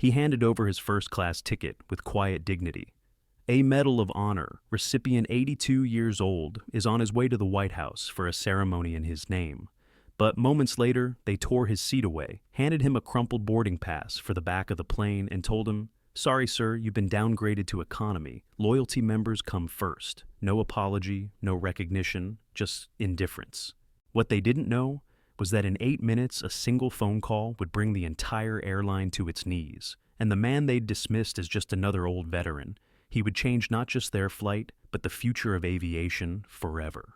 He handed over his first-class ticket with quiet dignity. A Medal of Honor, recipient 82 years old, is on his way to the White House for a ceremony in his name. But moments later, they tore his seat away, handed him a crumpled boarding pass for the back of the plane, and told him, "Sorry, sir, you've been downgraded to economy. Loyalty members come first. No apology, no recognition, just indifference." What they didn't know was that in 8 minutes, a single phone call would bring the entire airline to its knees. And the man they'd dismissed as just another old veteran, he would change not just their flight, but the future of aviation forever.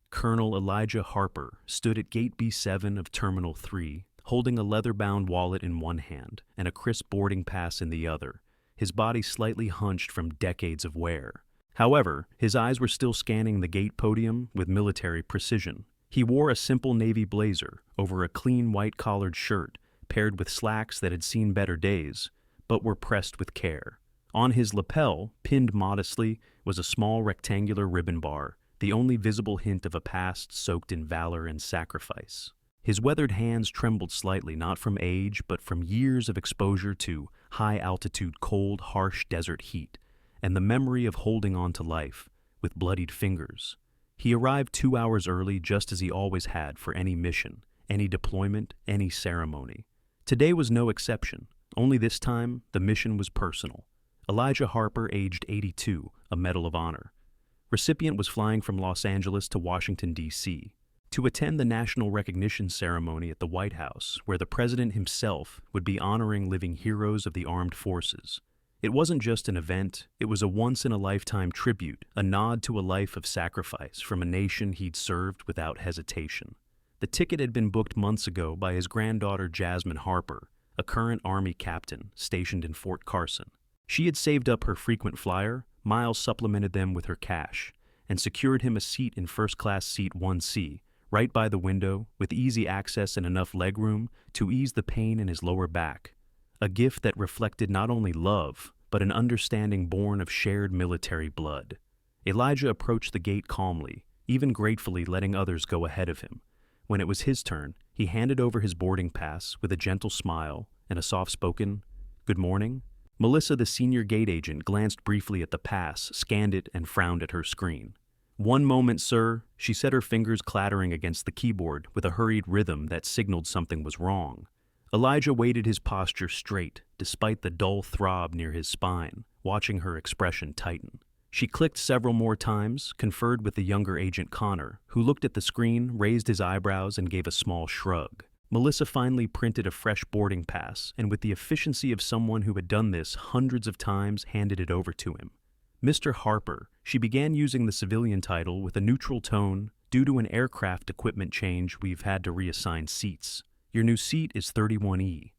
Colonel Elijah Harper stood at Gate B7 of Terminal 3, holding a leather-bound wallet in one hand and a crisp boarding pass in the other, his body slightly hunched from decades of wear. However, his eyes were still scanning the gate podium with military precision. He wore a simple navy blazer over a clean white-collared shirt, paired with slacks that had seen better days, but were pressed with care. On his lapel, pinned modestly, was a small rectangular ribbon bar, the only visible hint of a past soaked in valor and sacrifice. His weathered hands trembled slightly, not from age, but from years of exposure to high-altitude, cold, harsh desert heat, and the memory of holding on to life with bloodied fingers. He arrived 2 hours early, just as he always had for any mission, any deployment, any ceremony. Today was no exception, only this time the mission was personal. Elijah Harper, aged 82, a Medal of Honor. Recipient was flying from Los Angeles to Washington, D.C., to attend the national recognition ceremony at the White House, where the president himself would be honoring living heroes of the armed forces. It wasn't just an event, it was a once-in-a-lifetime tribute, a nod to a life of sacrifice from a nation he'd served without hesitation. The ticket had been booked months ago by his granddaughter Jasmine Harper, a current Army captain stationed in Fort Carson. She had saved up her frequent flyer, Miles supplemented them with her cash, and secured him a seat in first-class seat 1C, right by the window, with easy access and enough legroom to ease the pain in his lower back. A gift that reflected not only love, but an understanding born of shared military blood. Elijah approached the gate calmly, even gratefully letting others go ahead of him. When it was his turn, he handed over his boarding pass with a gentle smile and a soft-spoken, "Good morning." Melissa, the senior gate agent, glanced briefly at the pass, scanned it, and frowned at her screen. "One moment, sir," she said, her fingers clattering against the keyboard with a hurried rhythm that signaled something was wrong. Elijah waited, his posture straight, despite the dull throb near his spine, watching her expression tighten. She clicked several more times, conferred with the younger agent Connor, who looked at the screen, raised his eyebrows, and gave a small shrug. Melissa finally printed a fresh boarding pass, and with the efficiency of someone who had done this hundreds of times, handed it over to him. "Mr. Harper," she began, using the civilian title with a neutral tone. "Due to an aircraft equipment change, we've had to reassign seats. Your new seat is 31E.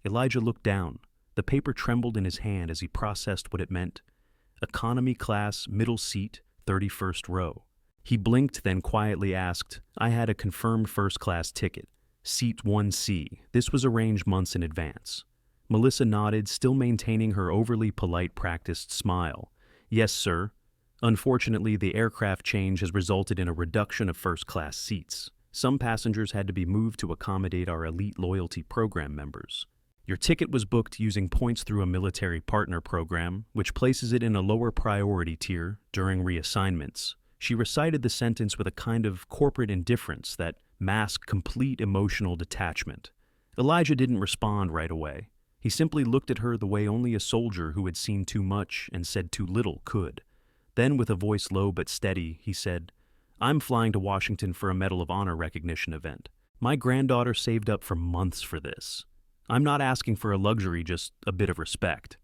Elijah looked down. The paper trembled in his hand as he processed what it meant. Economy class, middle seat, 31st row. He blinked, then quietly asked, "I had a confirmed first-class ticket. Seat 1C. This was arranged months in advance." Melissa nodded, still maintaining her overly polite, practiced smile. "Yes, sir. Unfortunately, the aircraft change has resulted in a reduction of first-class seats. Some passengers had to be moved to accommodate our elite loyalty program members. Your ticket was booked using points through a military partner program, which places it in a lower priority tier during reassignments." She recited the sentence with a kind of corporate indifference that masked complete emotional detachment. Elijah didn't respond right away. He simply looked at her the way only a soldier who had seen too much and said too little could. Then, with a voice low but steady, he said, "I'm flying to Washington for a Medal of Honor recognition event. My granddaughter saved up for months for this. I'm not asking for a luxury, just a bit of respect."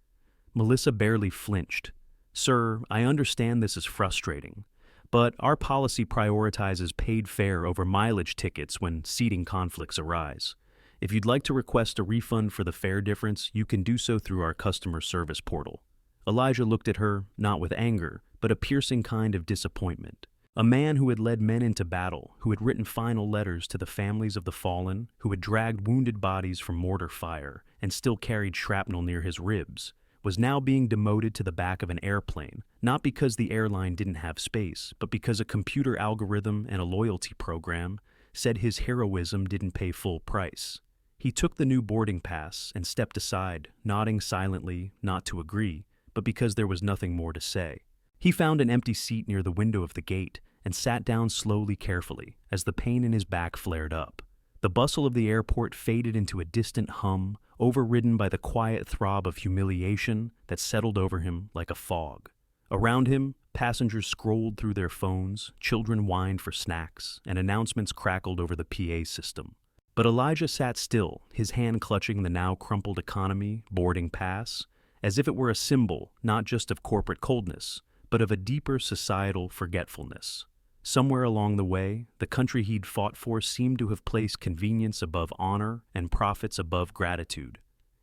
Melissa barely flinched. "Sir, I understand this is frustrating, but our policy prioritizes paid fare over mileage tickets when seating conflicts arise. If you'd like to request a refund for the fare difference, you can do so through our customer service portal." Elijah looked at her, not with anger, but a piercing kind of disappointment. A man who had led men into battle, who had written final letters to the families of the fallen, who had dragged wounded bodies from mortar fire and still carried shrapnel near his ribs, was now being demoted to the back of an airplane, not because the airline didn't have space, but because a computer algorithm and a loyalty program said his heroism didn't pay full price. He took the new boarding pass and stepped aside, nodding silently, not to agree, but because there was nothing more to say. He found an empty seat near the window of the gate and sat down slowly, carefully, as the pain in his back flared up. The bustle of the airport faded into a distant hum, overridden by the quiet throb of humiliation that settled over him like a fog. Around him, passengers scrolled through their phones, children whined for snacks, and announcements crackled over the PA system. But Elijah sat still, his hand clutching the now crumpled economy boarding pass, as if it were a symbol not just of corporate coldness, but of a deeper societal forgetfulness. Somewhere along the way, the country he'd fought for seemed to have placed convenience above honor and profits above gratitude.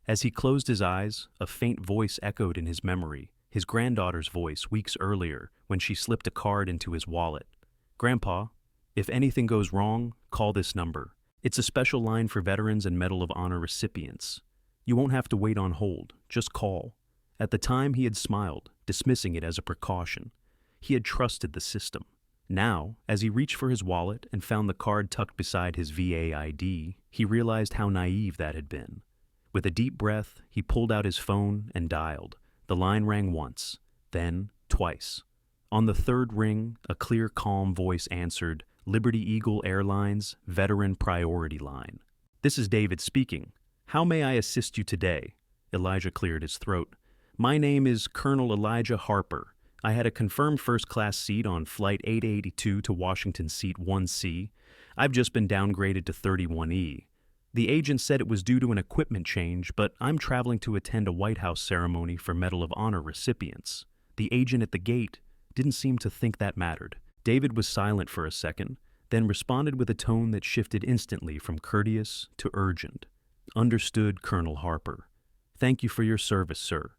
As he closed his eyes, a faint voice echoed in his memory, his granddaughter's voice weeks earlier when she slipped a card into his wallet. "Grandpa, if anything goes wrong, call this number. It's a special line for veterans and Medal of Honor recipients. You won't have to wait on hold, just call." At the time he had smiled, dismissing it as a precaution. He had trusted the system. Now, as he reached for his wallet and found the card tucked beside his VA ID, he realized how naive that had been. With a deep breath, he pulled out his phone and dialed. The line rang once, then twice. On the third ring, a clear, calm voice answered, "Liberty Eagle Airlines, Veteran Priority Line." "This is David speaking. How may I assist you today?" Elijah cleared his throat. "My name is Colonel Elijah Harper. I had a confirmed first-class seat on Flight 882 to Washington Seat 1C. I've just been downgraded to 31E. The agent said it was due to an equipment change, but I'm traveling to attend a White House ceremony for Medal of Honor recipients." The agent at the gate didn't seem to think that mattered. David was silent for a second, then responded with a tone that shifted instantly from courteous to urgent. "Understood, Colonel Harper. Thank you for your service, sir.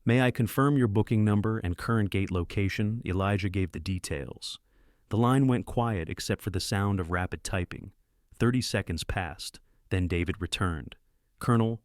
May I confirm your booking number and current gate location?" Elijah gave the details. The line went quiet except for the sound of rapid typing. 30 seconds passed, then David returned. "Colonel,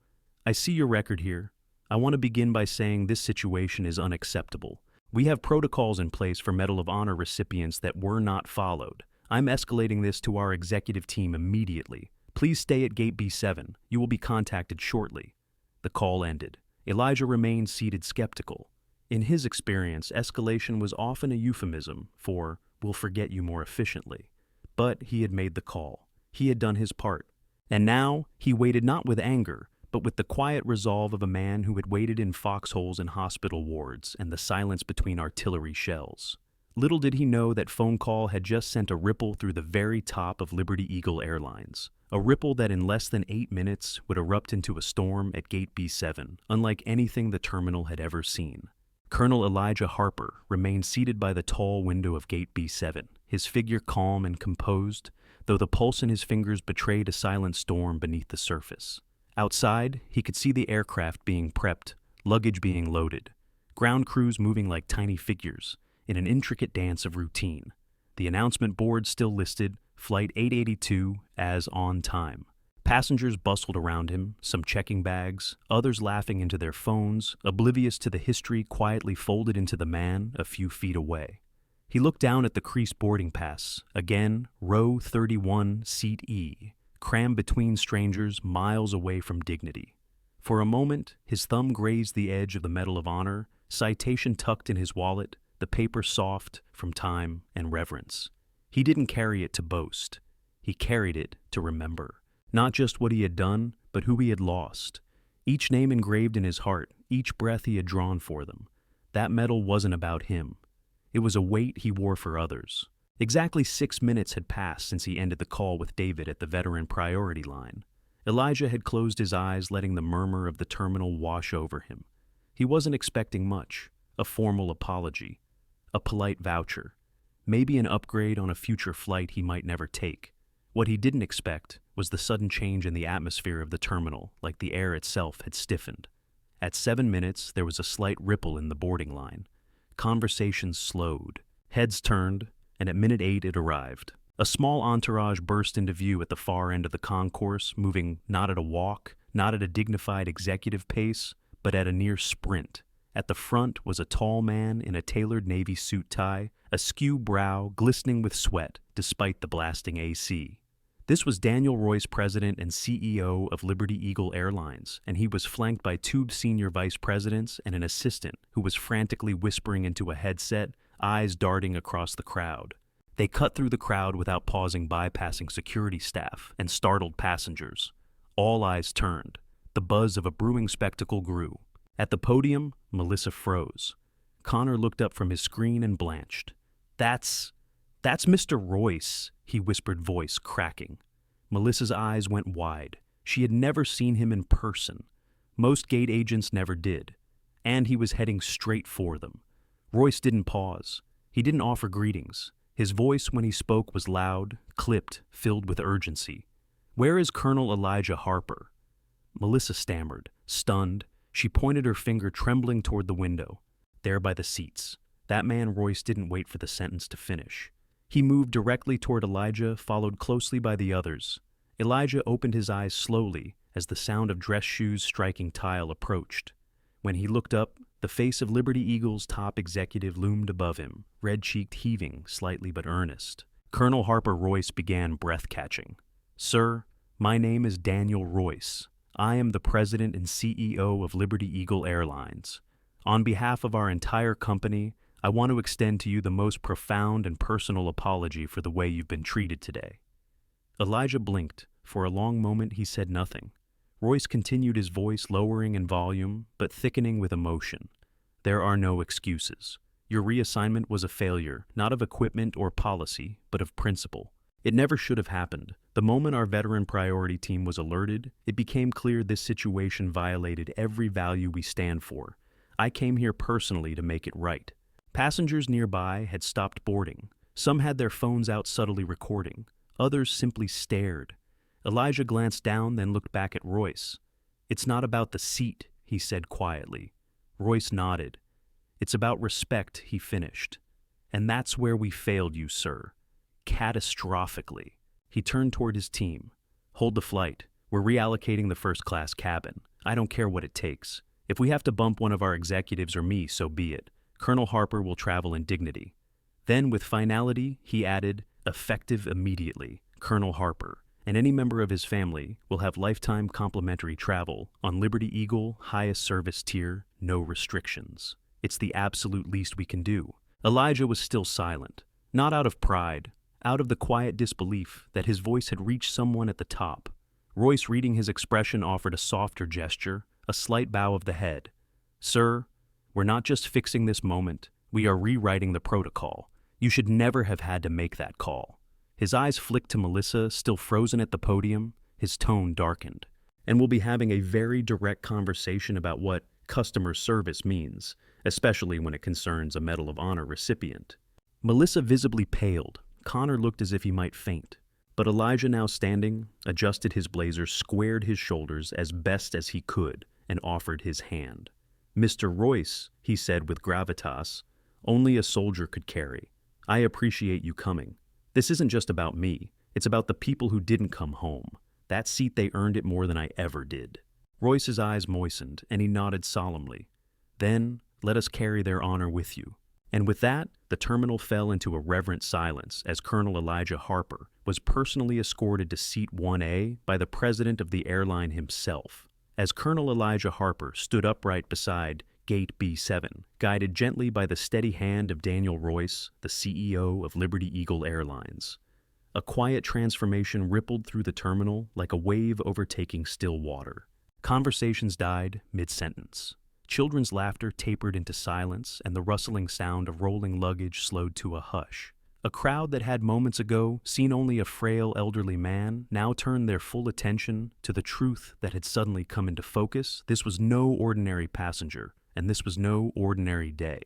I see your record here. I want to begin by saying this situation is unacceptable. We have protocols in place for Medal of Honor recipients that were not followed. I'm escalating this to our executive team immediately. Please stay at Gate B7. You will be contacted shortly." The call ended. Elijah remained seated, skeptical. In his experience, escalation was often a euphemism for, "we'll forget you more efficiently." But he had made the call. He had done his part. And now he waited not with anger, but with the quiet resolve of a man who had waited in foxholes in hospital wards and the silence between artillery shells. Little did he know that phone call had just sent a ripple through the very top of Liberty Eagle Airlines. A ripple that in less than 8 minutes would erupt into a storm at Gate B7, unlike anything the terminal had ever seen. Colonel Elijah Harper remained seated by the tall window of Gate B7, his figure calm and composed, though the pulse in his fingers betrayed a silent storm beneath the surface. Outside, he could see the aircraft being prepped, luggage being loaded, ground crews moving like tiny figures in an intricate dance of routine. The announcement board still listed Flight 882 as on time. Passengers bustled around him, some checking bags, others laughing into their phones, oblivious to the history quietly folded into the man a few feet away. He looked down at the creased boarding pass, again, row 31, seat E, crammed between strangers miles away from dignity. For a moment, his thumb grazed the edge of the Medal of Honor, citation tucked in his wallet, the paper soft from time and reverence. He didn't carry it to boast. He carried it to remember. Not just what he had done, but who he had lost. Each name engraved in his heart, each breath he had drawn for them. That medal wasn't about him. It was a weight he wore for others. Exactly 6 minutes had passed since he ended the call with David at the Veteran Priority Line. Elijah had closed his eyes, letting the murmur of the terminal wash over him. He wasn't expecting much. A formal apology. A polite voucher. Maybe an upgrade on a future flight he might never take. What he didn't expect was the sudden change in the atmosphere of the terminal, like the air itself had stiffened. At 7 minutes, there was a slight ripple in the boarding line. Conversations slowed. Heads turned, and at minute 8 it arrived. A small entourage burst into view at the far end of the concourse, moving not at a walk, not at a dignified executive pace, but at a near sprint. At the front was a tall man in a tailored navy suit tie, askew brow glistening with sweat despite the blasting AC. This was Daniel Royce, president and CEO of Liberty Eagle Airlines, and he was flanked by two senior vice presidents and an assistant who was frantically whispering into a headset, eyes darting across the crowd. They cut through the crowd without pausing, bypassing security staff and startled passengers. All eyes turned. The buzz of a brewing spectacle grew. At the podium, Melissa froze. Connor looked up from his screen and blanched. That's Mr. Royce," he whispered, voice cracking. Melissa's eyes went wide. She had never seen him in person. Most gate agents never did. And he was heading straight for them. Royce didn't pause. He didn't offer greetings. His voice when he spoke was loud, clipped, filled with urgency. "Where is Colonel Elijah Harper?" Melissa stammered, stunned. She pointed her finger trembling toward the window. There by the seats. That man Royce didn't wait for the sentence to finish. He moved directly toward Elijah, followed closely by the others. Elijah opened his eyes slowly as the sound of dress shoes striking tile approached. When he looked up, the face of Liberty Eagle's top executive loomed above him, red-cheeked, heaving, slightly but earnest. Colonel Harper Royce began, breath-catching. "Sir, my name is Daniel Royce. I am the president and CEO of Liberty Eagle Airlines. On behalf of our entire company, I want to extend to you the most profound and personal apology for the way you've been treated today." Elijah blinked. For a long moment he said nothing. Royce continued, his voice lowering in volume, but thickening with emotion. "There are no excuses. Your reassignment was a failure, not of equipment or policy, but of principle. It never should have happened. The moment our veteran priority team was alerted, it became clear this situation violated every value we stand for. I came here personally to make it right." Passengers nearby had stopped boarding. Some had their phones out subtly recording. Others simply stared. Elijah glanced down, then looked back at Royce. "It's not about the seat," he said quietly. Royce nodded. "It's about respect," he finished. "And that's where we failed you, sir. Catastrophically." He turned toward his team. "Hold the flight. We're reallocating the first-class cabin. I don't care what it takes. If we have to bump one of our executives or me, so be it. Colonel Harper will travel in dignity." Then, with finality, he added, "Effective immediately, Colonel Harper and any member of his family will have lifetime complimentary travel on Liberty Eagle, highest service tier, no restrictions. It's the absolute least we can do." Elijah was still silent, not out of pride, out of the quiet disbelief that his voice had reached someone at the top. Royce, reading his expression, offered a softer gesture, a slight bow of the head. "Sir, we're not just fixing this moment, we are rewriting the protocol. You should never have had to make that call." His eyes flicked to Melissa, still frozen at the podium. His tone darkened. "And we'll be having a very direct conversation about what customer service means, especially when it concerns a Medal of Honor recipient." Melissa visibly paled. Connor looked as if he might faint. But Elijah, now standing, adjusted his blazer, squared his shoulders as best as he could, and offered his hand. "Mr. Royce," he said with gravitas, "only a soldier could carry. I appreciate you coming. This isn't just about me. It's about the people who didn't come home. That seat, they earned it more than I ever did." Royce's eyes moistened, and he nodded solemnly. "Then, let us carry their honor with you." And with that, the terminal fell into a reverent silence as Colonel Elijah Harper was personally escorted to Seat 1A by the president of the airline himself. As Colonel Elijah Harper stood upright beside Gate B7, guided gently by the steady hand of Daniel Royce, the CEO of Liberty Eagle Airlines. A quiet transformation rippled through the terminal like a wave overtaking still water. Conversations died mid-sentence. Children's laughter tapered into silence, and the rustling sound of rolling luggage slowed to a hush. A crowd that had moments ago seen only a frail elderly man now turned their full attention to the truth that had suddenly come into focus. This was no ordinary passenger, and this was no ordinary day.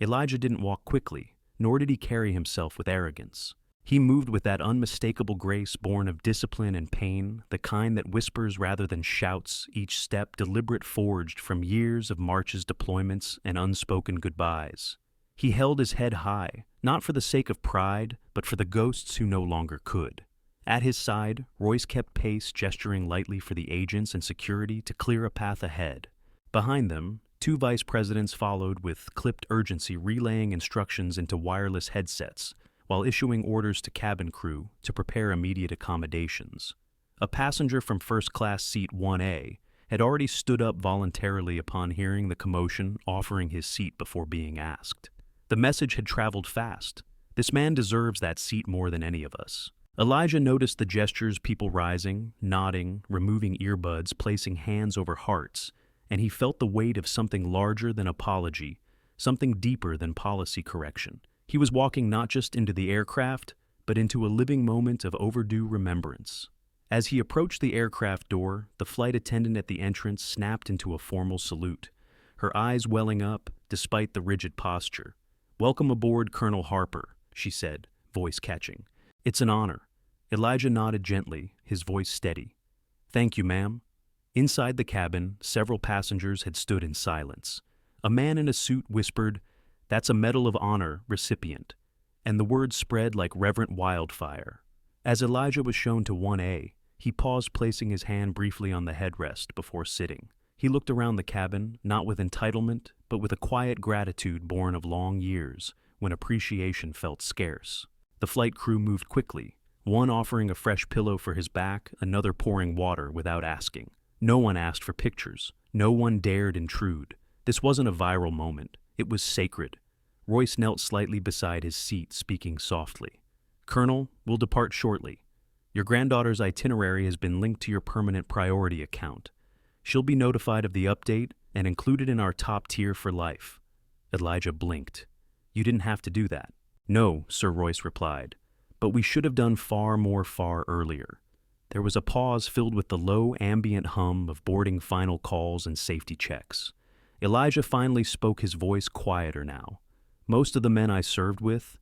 Elijah didn't walk quickly, nor did he carry himself with arrogance. He moved with that unmistakable grace born of discipline and pain, the kind that whispers rather than shouts, each step deliberate, forged from years of marches, deployments, and unspoken goodbyes. He held his head high, not for the sake of pride, but for the ghosts who no longer could. At his side, Royce kept pace, gesturing lightly for the agents and security to clear a path ahead. Behind them, two vice presidents followed with clipped urgency, relaying instructions into wireless headsets, while issuing orders to cabin crew to prepare immediate accommodations. A passenger from first-class seat 1A had already stood up voluntarily upon hearing the commotion, offering his seat before being asked. The message had traveled fast. This man deserves that seat more than any of us. Elijah noticed the gestures, people rising, nodding, removing earbuds, placing hands over hearts, and he felt the weight of something larger than apology, something deeper than policy correction. He was walking not just into the aircraft, but into a living moment of overdue remembrance. As he approached the aircraft door, the flight attendant at the entrance snapped into a formal salute, her eyes welling up despite the rigid posture. "Welcome aboard, Colonel Harper," she said, voice catching. "It's an honor." Elijah nodded gently, his voice steady. "Thank you, ma'am." Inside the cabin, several passengers had stood in silence. A man in a suit whispered, "That's a Medal of Honor, recipient," and the words spread like reverent wildfire. As Elijah was shown to 1A, he paused, placing his hand briefly on the headrest before sitting. He looked around the cabin, not with entitlement, but with a quiet gratitude born of long years, when appreciation felt scarce. The flight crew moved quickly, one offering a fresh pillow for his back, another pouring water without asking. No one asked for pictures. No one dared intrude. This wasn't a viral moment. It was sacred. Royce knelt slightly beside his seat, speaking softly. "Colonel, we'll depart shortly. Your granddaughter's itinerary has been linked to your permanent priority account. She'll be notified of the update and included in our top tier for life." Elijah blinked. "You didn't have to do that." "No," Sir Royce replied, "but we should have done far more far earlier." There was a pause filled with the low, ambient hum of boarding final calls and safety checks. Elijah finally spoke, his voice quieter now. "Most of the men I served with,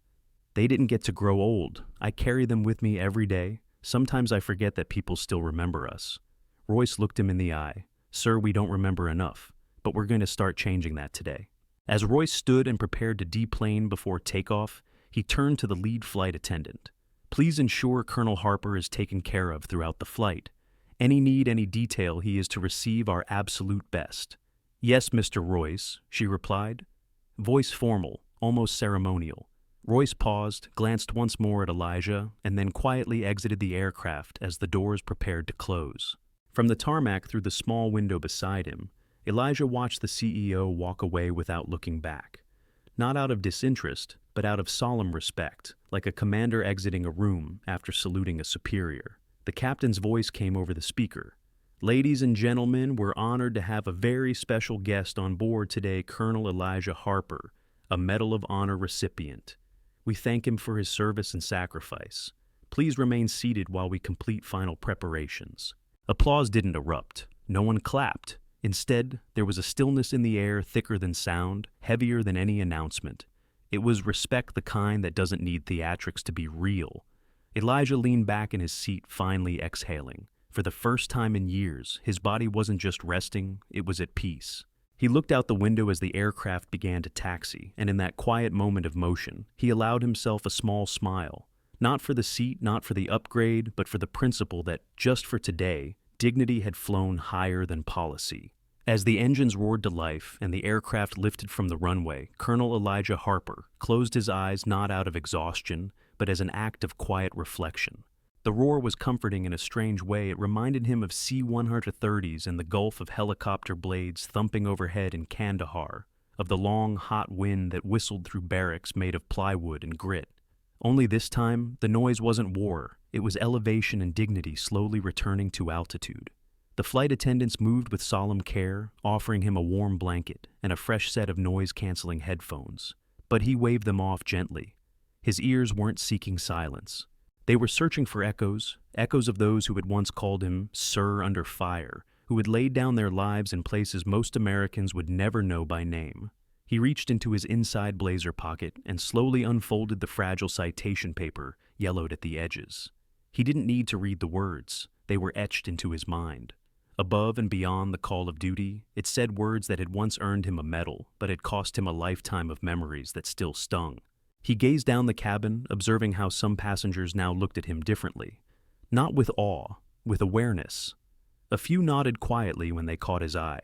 they didn't get to grow old. I carry them with me every day. Sometimes I forget that people still remember us." Royce looked him in the eye. "Sir, we don't remember enough, but we're going to start changing that today." As Royce stood and prepared to deplane before takeoff, he turned to the lead flight attendant. "Please ensure Colonel Harper is taken care of throughout the flight. Any detail, he is to receive our absolute best." "Yes, Mr. Royce," she replied, voice formal, almost ceremonial. Royce paused, glanced once more at Elijah, and then quietly exited the aircraft as the doors prepared to close. From the tarmac through the small window beside him, Elijah watched the CEO walk away without looking back. Not out of disinterest, but out of solemn respect, like a commander exiting a room after saluting a superior. The captain's voice came over the speaker. "Ladies and gentlemen, we're honored to have a very special guest on board today, Colonel Elijah Harper, a Medal of Honor recipient. We thank him for his service and sacrifice. Please remain seated while we complete final preparations." Applause didn't erupt. No one clapped. Instead, there was a stillness in the air thicker than sound, heavier than any announcement. It was respect, the kind that doesn't need theatrics to be real. Elijah leaned back in his seat, finally exhaling. For the first time in years, his body wasn't just resting, it was at peace. He looked out the window as the aircraft began to taxi, and in that quiet moment of motion, he allowed himself a small smile. Not for the seat, not for the upgrade, but for the principle that, just for today, dignity had flown higher than policy. As the engines roared to life and the aircraft lifted from the runway, Colonel Elijah Harper closed his eyes not out of exhaustion, but as an act of quiet reflection. The roar was comforting in a strange way. It reminded him of C-130s and the gulf of helicopter blades thumping overhead in Kandahar, of the long, hot wind that whistled through barracks made of plywood and grit. Only this time, the noise wasn't war. It was elevation and dignity slowly returning to altitude. The flight attendants moved with solemn care, offering him a warm blanket and a fresh set of noise-canceling headphones. But he waved them off gently. His ears weren't seeking silence. They were searching for echoes of those who had once called him Sir Under Fire, who had laid down their lives in places most Americans would never know by name. He reached into his inside blazer pocket and slowly unfolded the fragile citation paper, yellowed at the edges. He didn't need to read the words. They were etched into his mind. Above and beyond the call of duty, it said words that had once earned him a medal, but had cost him a lifetime of memories that still stung. He gazed down the cabin, observing how some passengers now looked at him differently. Not with awe, with awareness. A few nodded quietly when they caught his eye.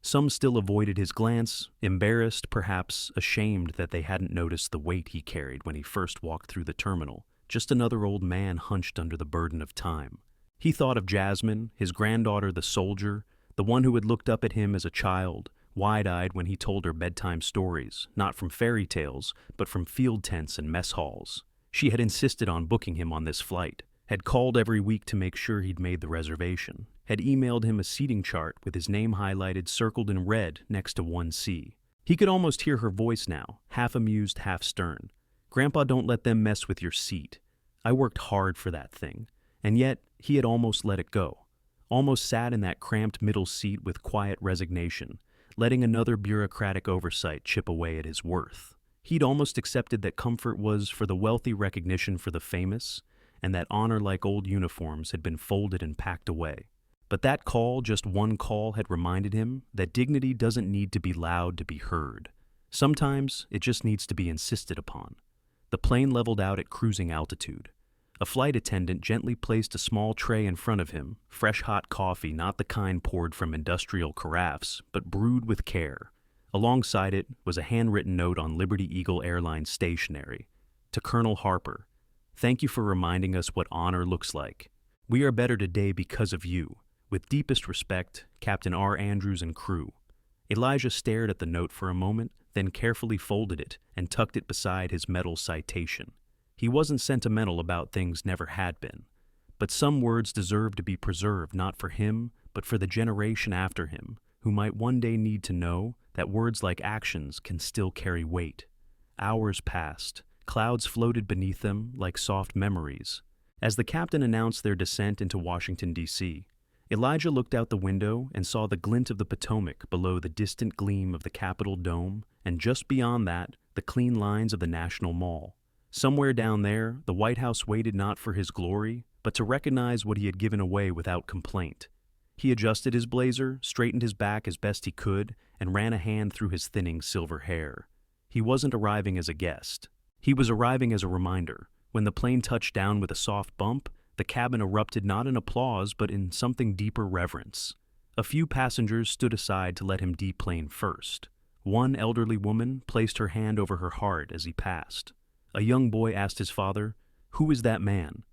Some still avoided his glance, embarrassed, perhaps ashamed that they hadn't noticed the weight he carried when he first walked through the terminal, just another old man hunched under the burden of time. He thought of Jasmine, his granddaughter the soldier, the one who had looked up at him as a child, wide-eyed when he told her bedtime stories, not from fairy tales, but from field tents and mess halls. She had insisted on booking him on this flight, had called every week to make sure he'd made the reservation, had emailed him a seating chart with his name highlighted circled in red next to 1C. He could almost hear her voice now, half amused, half stern. "Grandpa, don't let them mess with your seat. I worked hard for that thing." And yet, he had almost let it go. Almost sat in that cramped middle seat with quiet resignation, letting another bureaucratic oversight chip away at his worth. He'd almost accepted that comfort was for the wealthy recognition for the famous, and that honor like old uniforms had been folded and packed away. But that call, just one call, had reminded him that dignity doesn't need to be loud to be heard. Sometimes it just needs to be insisted upon. The plane leveled out at cruising altitude. A flight attendant gently placed a small tray in front of him, fresh hot coffee, not the kind poured from industrial carafes, but brewed with care. Alongside it was a handwritten note on Liberty Eagle Airline stationery. To Colonel Harper, "Thank you for reminding us what honor looks like. We are better today because of you. With deepest respect, Captain R. Andrews and crew." Elijah stared at the note for a moment, then carefully folded it and tucked it beside his medal citation. He wasn't sentimental about things never had been, but some words deserved to be preserved not for him, but for the generation after him, who might one day need to know that words like actions can still carry weight. Hours passed. Clouds floated beneath them like soft memories. As the captain announced their descent into Washington, D.C., Elijah looked out the window and saw the glint of the Potomac below the distant gleam of the Capitol dome, and just beyond that, the clean lines of the National Mall. Somewhere down there, the White House waited not for his glory, but to recognize what he had given away without complaint. He adjusted his blazer, straightened his back as best he could, and ran a hand through his thinning silver hair. He wasn't arriving as a guest. He was arriving as a reminder. When the plane touched down with a soft bump, the cabin erupted not in applause but in something deeper reverence. A few passengers stood aside to let him deplane first. One elderly woman placed her hand over her heart as he passed. A young boy asked his father, "Who is that man?"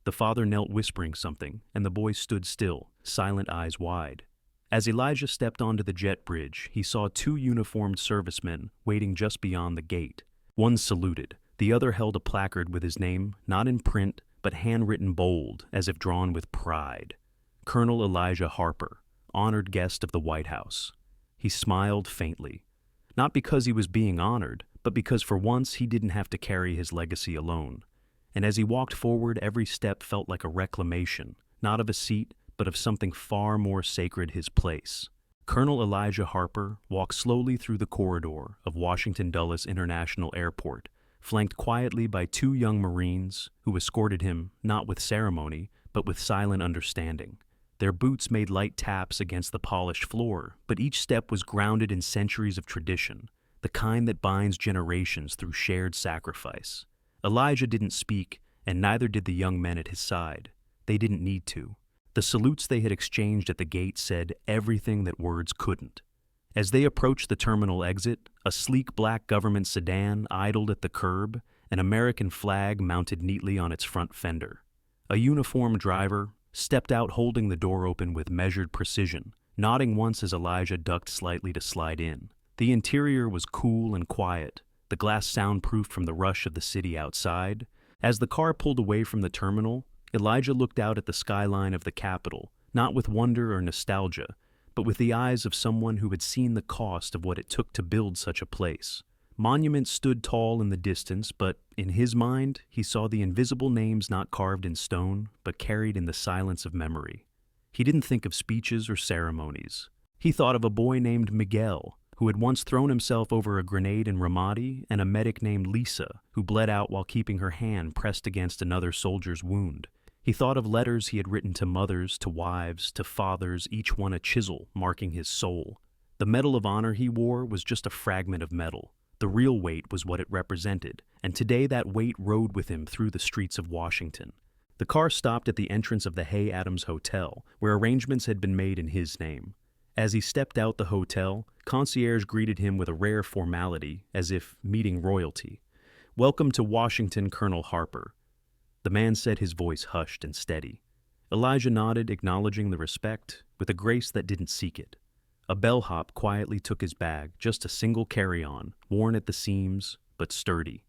The father knelt whispering something, and the boy stood still, silent eyes wide. As Elijah stepped onto the jet bridge, he saw two uniformed servicemen waiting just beyond the gate. One saluted. The other held a placard with his name, not in print, but handwritten bold, as if drawn with pride. Colonel Elijah Harper, honored guest of the White House. He smiled faintly. Not because he was being honored, but because for once he didn't have to carry his legacy alone. And as he walked forward, every step felt like a reclamation, not of a seat, but of something far more sacred, his place. Colonel Elijah Harper walked slowly through the corridor of Washington Dulles International Airport, flanked quietly by two young Marines who escorted him not with ceremony, but with silent understanding. Their boots made light taps against the polished floor, but each step was grounded in centuries of tradition, the kind that binds generations through shared sacrifice. Elijah didn't speak, and neither did the young men at his side. They didn't need to. The salutes they had exchanged at the gate said everything that words couldn't. As they approached the terminal exit, a sleek black government sedan idled at the curb, an American flag mounted neatly on its front fender. A uniformed driver stepped out holding the door open with measured precision, nodding once as Elijah ducked slightly to slide in. The interior was cool and quiet, the glass soundproofed from the rush of the city outside. As the car pulled away from the terminal, Elijah looked out at the skyline of the Capitol, not with wonder or nostalgia, but with the eyes of someone who had seen the cost of what it took to build such a place. Monuments stood tall in the distance, but in his mind, he saw the invisible names not carved in stone, but carried in the silence of memory. He didn't think of speeches or ceremonies. He thought of a boy named Miguel, who had once thrown himself over a grenade in Ramadi, and a medic named Lisa, who bled out while keeping her hand pressed against another soldier's wound. He thought of letters he had written to mothers, to wives, to fathers, each one a chisel marking his soul. The Medal of Honor he wore was just a fragment of metal. The real weight was what it represented, and today that weight rode with him through the streets of Washington. The car stopped at the entrance of the Hay Adams Hotel, where arrangements had been made in his name. As he stepped out the hotel, concierge greeted him with a rare formality, as if meeting royalty. "Welcome to Washington, Colonel Harper." The man said, his voice hushed and steady. Elijah nodded, acknowledging the respect, with a grace that didn't seek it. A bellhop quietly took his bag, just a single carry-on, worn at the seams, but sturdy,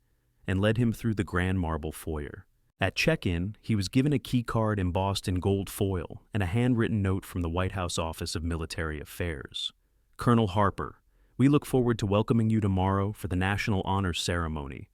and led him through the grand marble foyer. At check-in, he was given a key card embossed in gold foil and a handwritten note from the White House Office of Military Affairs. "Colonel Harper, we look forward to welcoming you tomorrow for the National Honors Ceremony.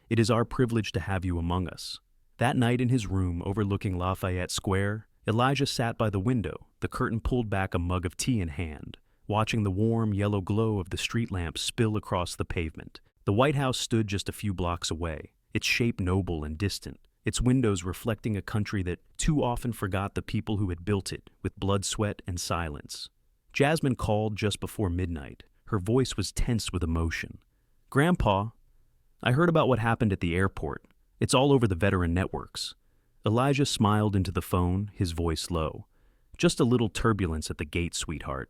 It is our privilege to have you among us." That night in his room overlooking Lafayette Square, Elijah sat by the window, the curtain pulled back, a mug of tea in hand, watching the warm yellow glow of the street lamps spill across the pavement. The White House stood just a few blocks away, its shape noble and distant, its windows reflecting a country that too often forgot the people who had built it with blood, sweat, and silence. Jasmine called just before midnight. Her voice was tense with emotion. "Grandpa, I heard about what happened at the airport. It's all over the veteran networks." Elijah smiled into the phone, his voice low. "Just a little turbulence at the gate, sweetheart.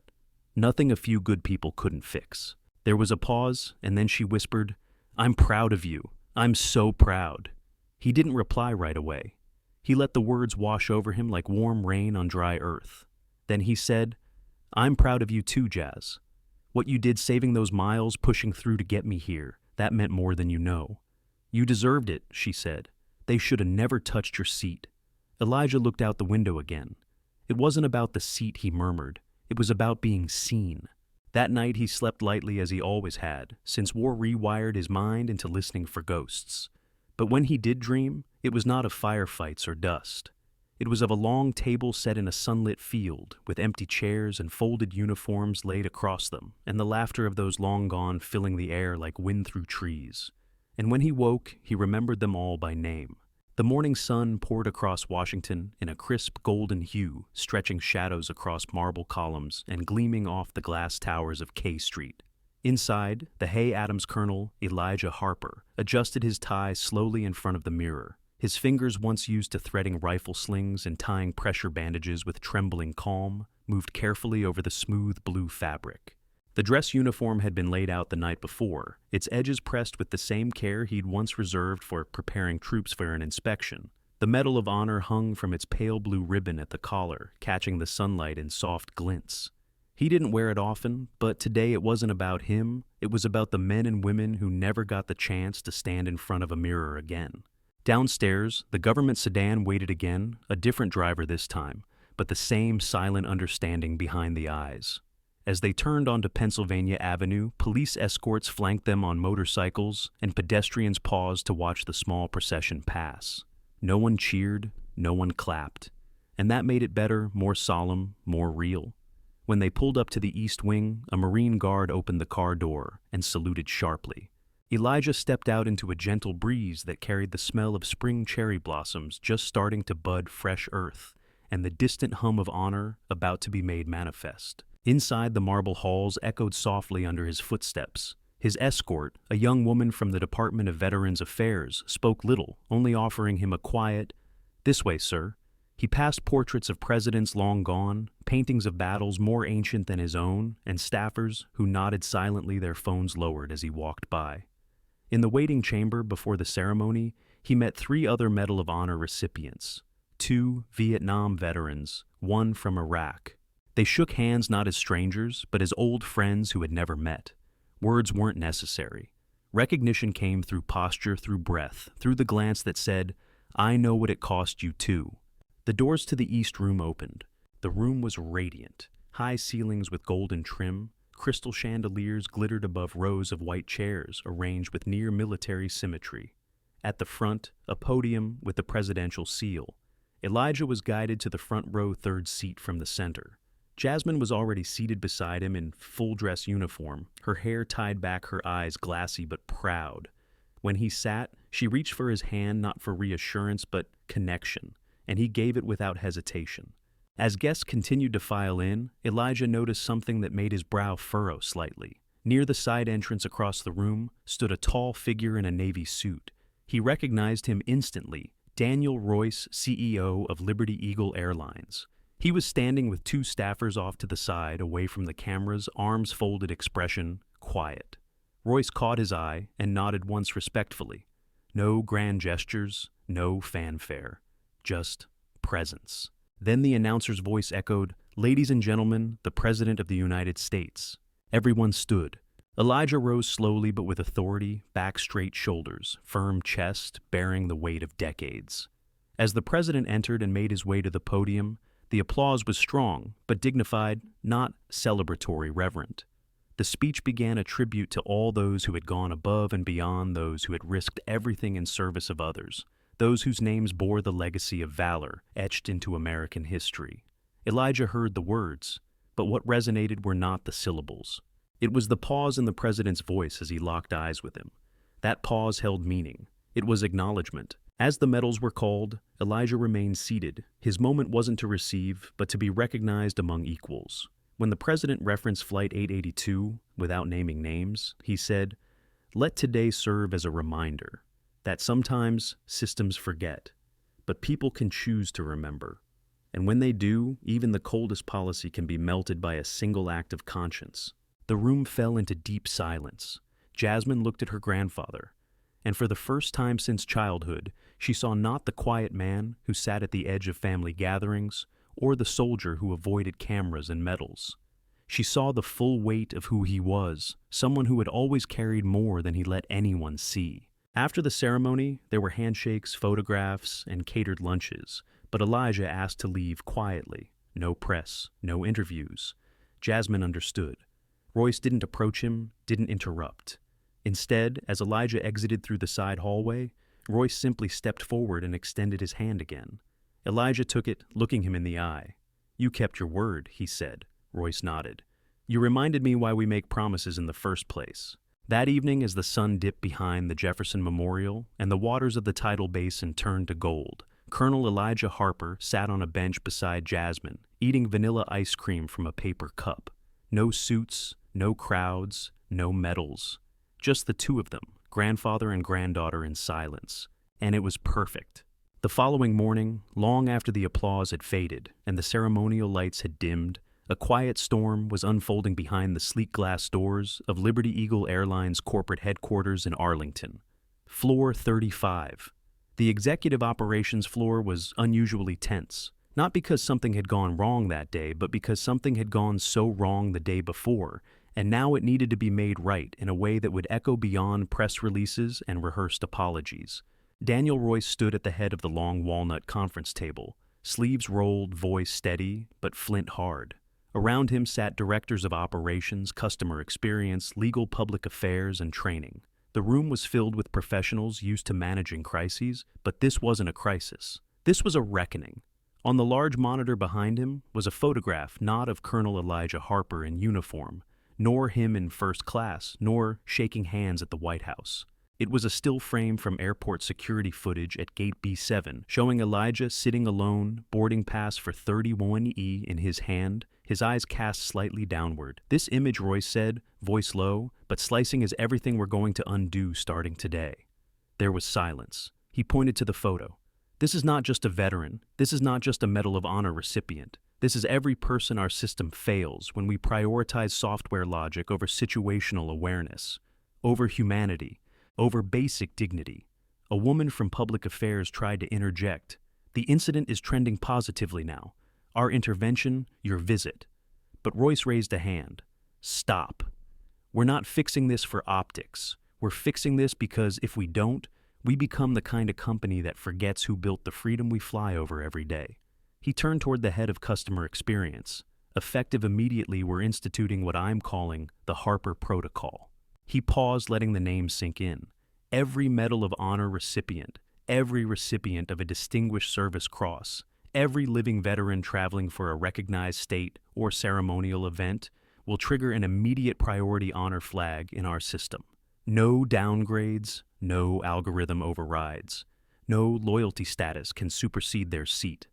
Nothing a few good people couldn't fix." There was a pause, and then she whispered, "I'm proud of you. I'm so proud." He didn't reply right away. He let the words wash over him like warm rain on dry earth. Then he said, "I'm proud of you too, Jazz. What you did saving those miles, pushing through to get me here, that meant more than you know." "You deserved it," she said. "They should have never touched your seat." Elijah looked out the window again. It wasn't about the seat, he murmured. It was about being seen. That night he slept lightly as he always had, since war rewired his mind into listening for ghosts. But when he did dream, it was not of firefights or dust. It was of a long table set in a sunlit field, with empty chairs and folded uniforms laid across them, and the laughter of those long gone filling the air like wind through trees. And when he woke, he remembered them all by name. The morning sun poured across Washington in a crisp golden hue, stretching shadows across marble columns and gleaming off the glass towers of K Street. Inside, the Hay Adams Colonel Elijah Harper adjusted his tie slowly in front of the mirror, his fingers once used to threading rifle slings and tying pressure bandages with trembling calm, moved carefully over the smooth blue fabric. The dress uniform had been laid out the night before, its edges pressed with the same care he'd once reserved for preparing troops for an inspection. The Medal of Honor hung from its pale blue ribbon at the collar, catching the sunlight in soft glints. He didn't wear it often, but today it wasn't about him. It was about the men and women who never got the chance to stand in front of a mirror again. Downstairs, the government sedan waited again, a different driver this time, but the same silent understanding behind the eyes. As they turned onto Pennsylvania Avenue, police escorts flanked them on motorcycles, and pedestrians paused to watch the small procession pass. No one cheered, no one clapped, and that made it better, more solemn, more real. When they pulled up to the east wing, a Marine guard opened the car door and saluted sharply. Elijah stepped out into a gentle breeze that carried the smell of spring cherry blossoms just starting to bud fresh earth, and the distant hum of honor about to be made manifest. Inside, the marble halls echoed softly under his footsteps. His escort, a young woman from the Department of Veterans Affairs, spoke little, only offering him a quiet, "This way, sir." He passed portraits of presidents long gone, paintings of battles more ancient than his own, and staffers who nodded silently, their phones lowered as he walked by. In the waiting chamber before the ceremony, he met 3 other Medal of Honor recipients, 2 Vietnam veterans, 1 from Iraq. They shook hands not as strangers, but as old friends who had never met. Words weren't necessary. Recognition came through posture, through breath, through the glance that said, "I know what it cost you too." The doors to the East Room opened. The room was radiant. High ceilings with golden trim, crystal chandeliers glittered above rows of white chairs arranged with near military symmetry. At the front, a podium with the presidential seal. Elijah was guided to the front row third seat from the center. Jasmine was already seated beside him in full dress uniform, her hair tied back, her eyes glassy but proud. When he sat, she reached for his hand not for reassurance but connection, and he gave it without hesitation. As guests continued to file in, Elijah noticed something that made his brow furrow slightly. Near the side entrance across the room stood a tall figure in a navy suit. He recognized him instantly, Daniel Royce, CEO of Liberty Eagle Airlines. He was standing with two staffers off to the side, away from the cameras, arms folded, expression quiet. Royce caught his eye and nodded once respectfully. No grand gestures, no fanfare, just presence. Then the announcer's voice echoed, "Ladies and gentlemen, the President of the United States." Everyone stood. Elijah rose slowly but with authority, back straight shoulders, firm chest, bearing the weight of decades. As the president entered and made his way to the podium, the applause was strong, but dignified, not celebratory, reverent. The speech began a tribute to all those who had gone above and beyond, those who had risked everything in service of others, those whose names bore the legacy of valor etched into American history. Elijah heard the words, but what resonated were not the syllables. It was the pause in the president's voice as he locked eyes with him. That pause held meaning. It was acknowledgement. As the medals were called, Elijah remained seated. His moment wasn't to receive, but to be recognized among equals. When the president referenced Flight 882, without naming names, he said, "Let today serve as a reminder that sometimes systems forget, but people can choose to remember. And when they do, even the coldest policy can be melted by a single act of conscience." The room fell into deep silence. Jasmine looked at her grandfather, and for the first time since childhood, she saw not the quiet man who sat at the edge of family gatherings, or the soldier who avoided cameras and medals. She saw the full weight of who he was, someone who had always carried more than he let anyone see. After the ceremony, there were handshakes, photographs, and catered lunches, but Elijah asked to leave quietly. No press, no interviews. Jasmine understood. Royce didn't approach him, didn't interrupt. Instead, as Elijah exited through the side hallway, Royce simply stepped forward and extended his hand again. Elijah took it, looking him in the eye. "You kept your word," he said. Royce nodded. "You reminded me why we make promises in the first place." That evening, as the sun dipped behind the Jefferson Memorial and the waters of the tidal basin turned to gold, Colonel Elijah Harper sat on a bench beside Jasmine, eating vanilla ice cream from a paper cup. No suits, no crowds, no medals. Just the two of them, grandfather and granddaughter, in silence. And it was perfect. The following morning, long after the applause had faded and the ceremonial lights had dimmed, a quiet storm was unfolding behind the sleek glass doors of Liberty Eagle Airline's corporate headquarters in Arlington. Floor 35. The executive operations floor was unusually tense. Not because something had gone wrong that day, but because something had gone so wrong the day before, and now it needed to be made right in a way that would echo beyond press releases and rehearsed apologies. Daniel Royce stood at the head of the long walnut conference table, sleeves rolled, voice steady, but flint hard. Around him sat directors of operations, customer experience, legal, public affairs, and training. The room was filled with professionals used to managing crises, but this wasn't a crisis. This was a reckoning. On the large monitor behind him was a photograph not of Colonel Elijah Harper in uniform, nor him in first class, nor shaking hands at the White House. It was a still frame from airport security footage at Gate B7, showing Elijah sitting alone, boarding pass for 31E in his hand, his eyes cast slightly downward. "This image," Royce said, voice low, "but slicing is everything we're going to undo starting today." There was silence. He pointed to the photo. "This is not just a veteran. This is not just a Medal of Honor recipient. This is every person our system fails when we prioritize software logic over situational awareness, over humanity, over basic dignity." A woman from public affairs tried to interject. "The incident is trending positively now. Our intervention, your visit." But Royce raised a hand. "Stop. We're not fixing this for optics. We're fixing this because if we don't, we become the kind of company that forgets who built the freedom we fly over every day." He turned toward the head of customer experience. "Effective immediately, we're instituting what I'm calling the Harper Protocol." He paused, letting the name sink in. Every Medal of Honor recipient, every recipient of a Distinguished Service Cross, every living veteran traveling for a recognized state or ceremonial event will trigger an immediate priority honor flag in our system. No downgrades, no algorithm overrides. No loyalty status can supersede their seat.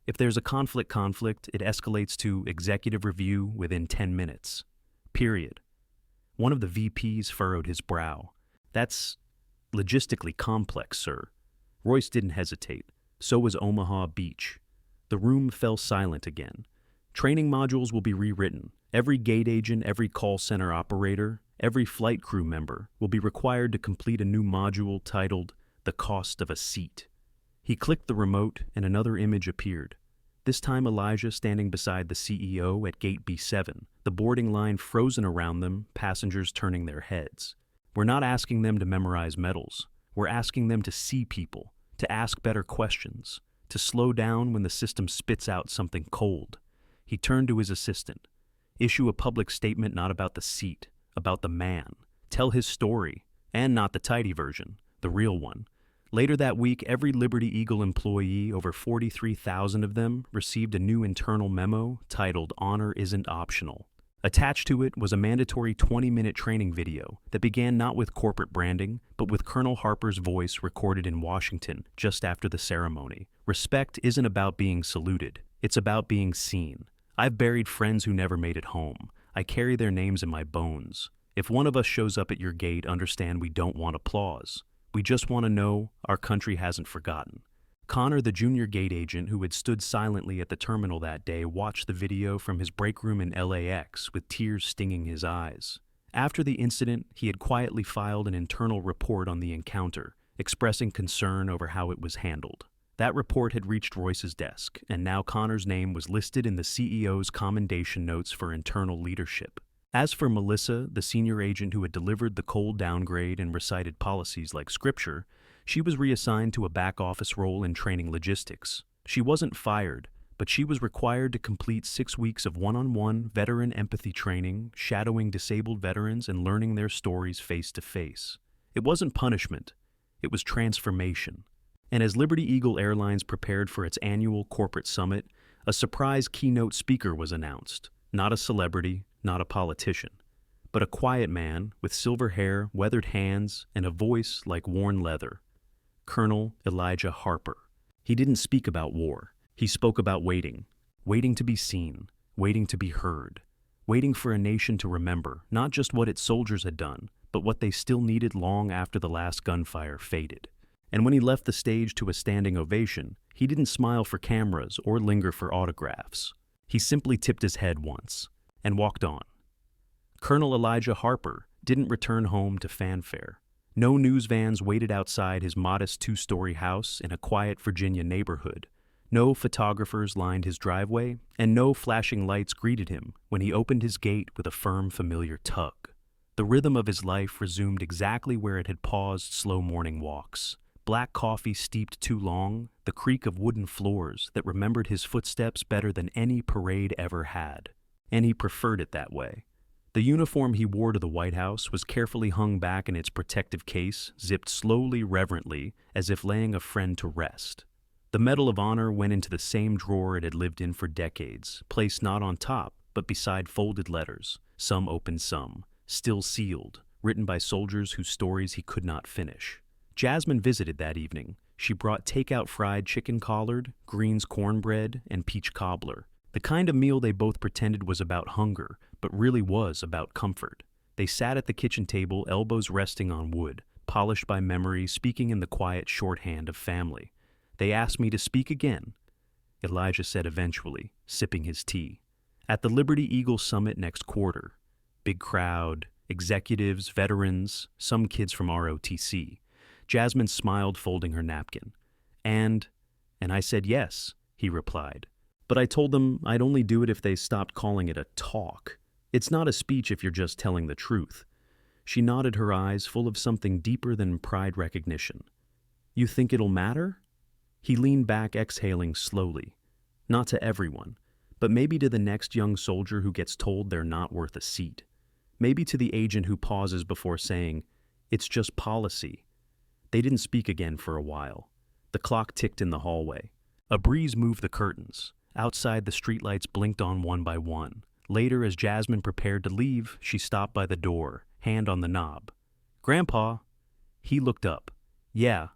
If there's a conflict, it escalates to executive review within 10 minutes. Period. One of the VPs furrowed his brow. "That's logistically complex, sir." Royce didn't hesitate. So was Omaha Beach. The room fell silent again. Training modules will be rewritten. Every gate agent, every call center operator, every flight crew member will be required to complete a new module titled The Cost of a Seat. He clicked the remote and another image appeared. This time Elijah standing beside the CEO at gate B7, the boarding line frozen around them, passengers turning their heads. We're not asking them to memorize medals. We're asking them to see people, to ask better questions, to slow down when the system spits out something cold. He turned to his assistant. Issue a public statement not about the seat, about the man. Tell his story, and not the tidy version, the real one. Later that week, every Liberty Eagle employee, over 43,000 of them, received a new internal memo titled Honor Isn't Optional. Attached to it was a mandatory 20-minute training video that began not with corporate branding, but with Colonel Harper's voice recorded in Washington just after the ceremony. Respect isn't about being saluted, it's about being seen. I've buried friends who never made it home. I carry their names in my bones. If one of us shows up at your gate, understand we don't want applause. We just want to know our country hasn't forgotten. Connor, the junior gate agent who had stood silently at the terminal that day, watched the video from his break room in LAX with tears stinging his eyes. After the incident, he had quietly filed an internal report on the encounter, expressing concern over how it was handled. That report had reached Royce's desk, and now Connor's name was listed in the CEO's commendation notes for internal leadership. As for Melissa, the senior agent who had delivered the cold downgrade and recited policies like scripture, she was reassigned to a back-office role in training logistics. She wasn't fired, but she was required to complete 6 weeks of one-on-one veteran empathy training, shadowing disabled veterans and learning their stories face-to-face. It wasn't punishment, it was transformation. And as Liberty Eagle Airlines prepared for its annual corporate summit, a surprise keynote speaker was announced. Not a celebrity, not a politician, but a quiet man with silver hair, weathered hands, and a voice like worn leather. Colonel Elijah Harper. He didn't speak about war. He spoke about waiting. Waiting to be seen. Waiting to be heard. Waiting for a nation to remember not just what its soldiers had done, but what they still needed long after the last gunfire faded. And when he left the stage to a standing ovation, he didn't smile for cameras or linger for autographs. He simply tipped his head once and walked on. Colonel Elijah Harper didn't return home to fanfare. No news vans waited outside his modest 2-story house in a quiet Virginia neighborhood. No photographers lined his driveway, and no flashing lights greeted him when he opened his gate with a firm, familiar tug. The rhythm of his life resumed exactly where it had paused slow morning walks. Black coffee steeped too long, the creak of wooden floors that remembered his footsteps better than any parade ever had. And he preferred it that way. The uniform he wore to the White House was carefully hung back in its protective case, zipped slowly, reverently, as if laying a friend to rest. The Medal of Honor went into the same drawer it had lived in for decades, placed not on top, but beside folded letters, some open, some still sealed, written by soldiers whose stories he could not finish. Jasmine visited that evening. She brought takeout fried chicken collard, greens cornbread, and peach cobbler. The kind of meal they both pretended was about hunger, but really was about comfort. They sat at the kitchen table, elbows resting on wood, polished by memory, speaking in the quiet shorthand of family. They asked me to speak again, Elijah said eventually, sipping his tea. At the Liberty Eagle Summit next quarter. Big crowd, executives, veterans, some kids from ROTC. Jasmine smiled, folding her napkin. And I said yes, he replied. But I told them I'd only do it if they stopped calling it a talk. It's not a speech if you're just telling the truth. She nodded, her eyes full of something deeper than pride recognition. You think it'll matter? He leaned back, exhaling slowly. Not to everyone, but maybe to the next young soldier who gets told they're not worth a seat. Maybe to the agent who pauses before saying, it's just policy. They didn't speak again for a while. The clock ticked in the hallway. A breeze moved the curtains. Outside, the streetlights blinked on one by one. Later, as Jasmine prepared to leave, she stopped by the door, hand on the knob. Grandpa. He looked up. Yeah.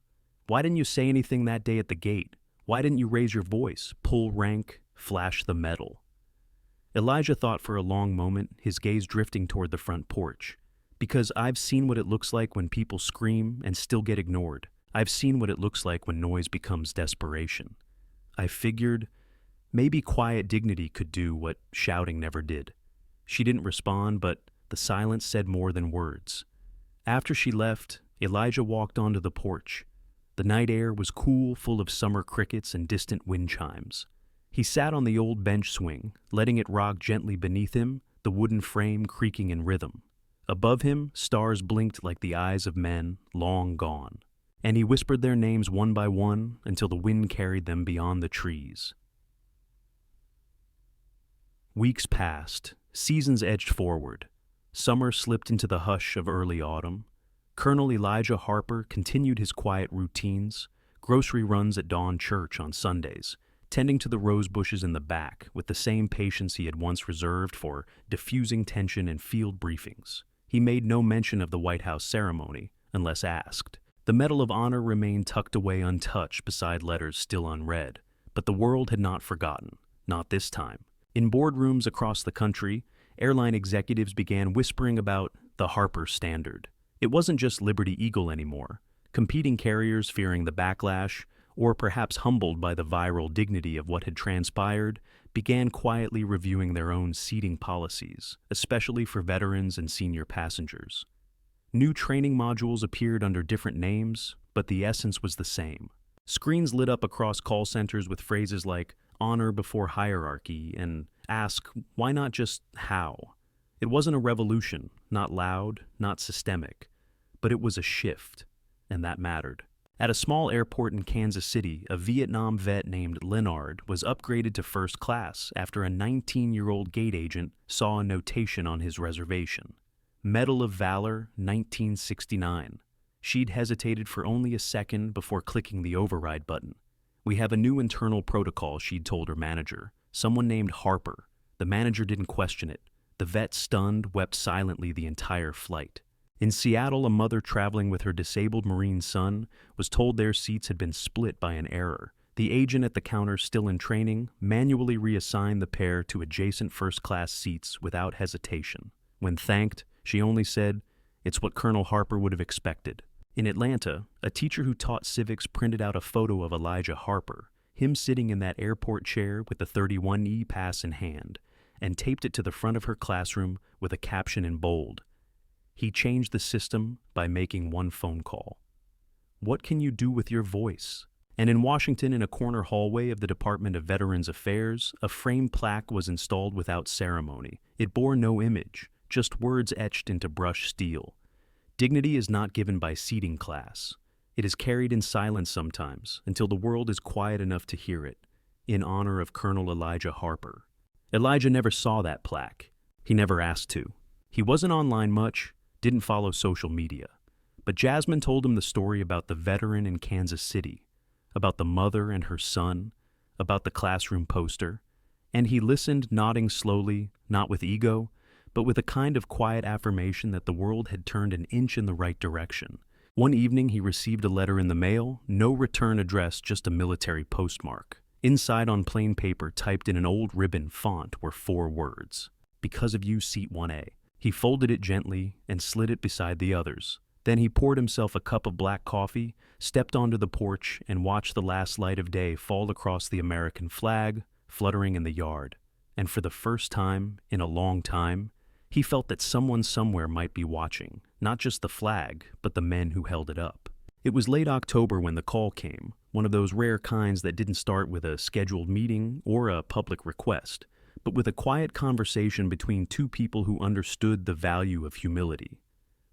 Why didn't you say anything that day at the gate? Why didn't you raise your voice, pull rank, flash the medal? Elijah thought for a long moment, his gaze drifting toward the front porch. Because I've seen what it looks like when people scream and still get ignored. I've seen what it looks like when noise becomes desperation. I figured Maybe quiet dignity could do what shouting never did. She didn't respond, but the silence said more than words. After she left, Elijah walked onto the porch. The night air was cool, full of summer crickets and distant wind chimes. He sat on the old bench swing, letting it rock gently beneath him, the wooden frame creaking in rhythm. Above him, stars blinked like the eyes of men long gone, and he whispered their names one by one until the wind carried them beyond the trees. Weeks passed, seasons edged forward. Summer slipped into the hush of early autumn. Colonel Elijah Harper continued his quiet routines, grocery runs at Dawn Church on Sundays, tending to the rose bushes in the back with the same patience he had once reserved for diffusing tension in field briefings. He made no mention of the White House ceremony, unless asked. The Medal of Honor remained tucked away untouched beside letters still unread, but the world had not forgotten, not this time. In boardrooms across the country, airline executives began whispering about the Harper Standard. It wasn't just Liberty Eagle anymore. Competing carriers, fearing the backlash, or perhaps humbled by the viral dignity of what had transpired, began quietly reviewing their own seating policies, especially for veterans and senior passengers. New training modules appeared under different names, but the essence was the same. Screens lit up across call centers with phrases like honor before hierarchy and ask, why not just how? It wasn't a revolution, not loud, not systemic, but it was a shift, and that mattered. At a small airport in Kansas City, a Vietnam vet named Leonard was upgraded to first class after a 19-year-old gate agent saw a notation on his reservation. Medal of Valor, 1969. She'd hesitated for only a second before clicking the override button. We have a new internal protocol, she'd told her manager, someone named Harper. The manager didn't question it. The vet, stunned, wept silently the entire flight. In Seattle, a mother traveling with her disabled Marine son was told their seats had been split by an error. The agent at the counter, still in training, manually reassigned the pair to adjacent first-class seats without hesitation. When thanked, she only said, "It's what Colonel Harper would have expected." In Atlanta, a teacher who taught civics printed out a photo of Elijah Harper, him sitting in that airport chair with the 31E pass in hand, and taped it to the front of her classroom with a caption in bold. He changed the system by making one phone call. What can you do with your voice? And in Washington, in a corner hallway of the Department of Veterans Affairs, a framed plaque was installed without ceremony. It bore no image, just words etched into brushed steel. Dignity is not given by seating class. It is carried in silence sometimes, until the world is quiet enough to hear it, in honor of Colonel Elijah Harper. Elijah never saw that plaque. He never asked to. He wasn't online much, didn't follow social media. But Jasmine told him the story about the veteran in Kansas City, about the mother and her son, about the classroom poster, and he listened, nodding slowly, not with ego, but with a kind of quiet affirmation that the world had turned an inch in the right direction. One evening he received a letter in the mail, no return address, just a military postmark. Inside on plain paper, typed in an old ribbon font, were 4 words. Because of you, seat 1A. He folded it gently and slid it beside the others. Then he poured himself a cup of black coffee, stepped onto the porch, and watched the last light of day fall across the American flag, fluttering in the yard. And for the first time in a long time, he felt that someone somewhere might be watching, not just the flag, but the men who held it up. It was late October when the call came, one of those rare kinds that didn't start with a scheduled meeting or a public request, but with a quiet conversation between 2 people who understood the value of humility.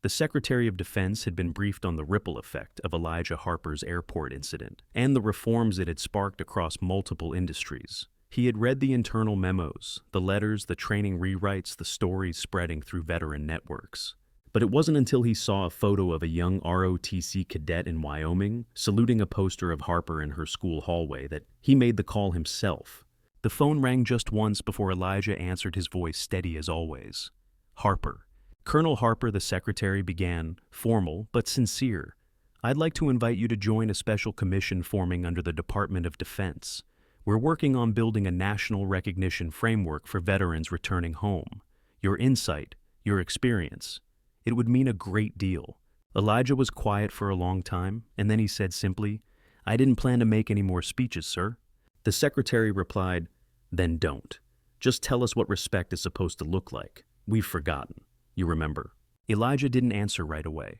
The Secretary of Defense had been briefed on the ripple effect of Elijah Harper's airport incident and the reforms it had sparked across multiple industries. He had read the internal memos, the letters, the training rewrites, the stories spreading through veteran networks. But it wasn't until he saw a photo of a young ROTC cadet in Wyoming saluting a poster of Harper in her school hallway that he made the call himself. The phone rang just once before Elijah answered, his voice steady as always. Harper. Colonel Harper, the secretary, began, formal but sincere. I'd like to invite you to join a special commission forming under the Department of Defense. We're working on building a national recognition framework for veterans returning home. Your insight, your experience, it would mean a great deal. Elijah was quiet for a long time, and then he said simply, I didn't plan to make any more speeches, sir. The secretary replied, Then don't. Just tell us what respect is supposed to look like. We've forgotten. You remember. Elijah didn't answer right away.